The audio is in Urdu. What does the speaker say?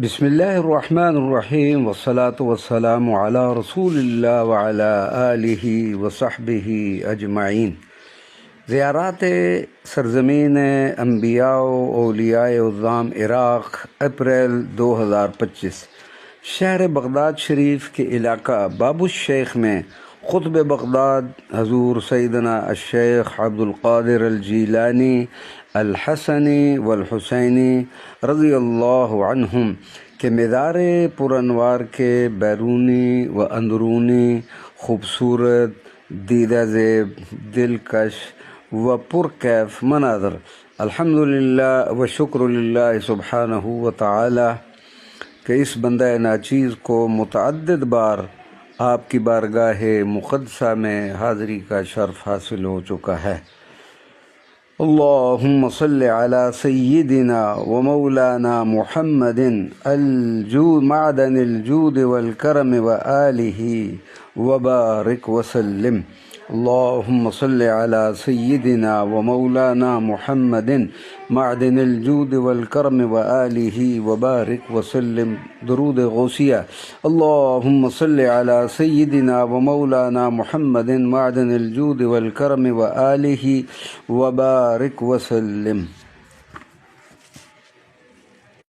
بسم اللہ الرحمن الرحیم والصلاة والسلام علی رسول اللہ وعلی آلہ وصحبہ اجمعین۔ زیارات سرزمین انبیاء و اولیاء عظام عراق اپریل 2025۔ شہر بغداد شریف کے علاقہ باب الشیخ میں قطب بغداد حضور سیدنا الشیخ عبد القادر الجیلانی الحسنی والحسینی رضی اللہ عنہم کے مزار پرانوار کے بیرونی و اندرونی خوبصورت، دیدہ زیب، دلکش و پرکیف مناظر الحمدللہ و شکر للہ سبحانہ و تعالی کہ اس بندہ ناچیز کو متعدد بار آپ کی بارگاہ مقدسہ میں حاضری کا شرف حاصل ہو چکا ہے۔ اللہم صلی علی سیدنا و مولانا محمد معدن الجود والکرم و آلہ وبارک وسلم۔ اللہم صلی علی سیدنا و مولانا محمد معدن الجود والکرم و آلہ وبارک وسلم۔ درود غوثیہ۔ اللہم صلی علی سیدنا و مولانا محمد معدن الجود والکرم و آلہ وبارک وسلم۔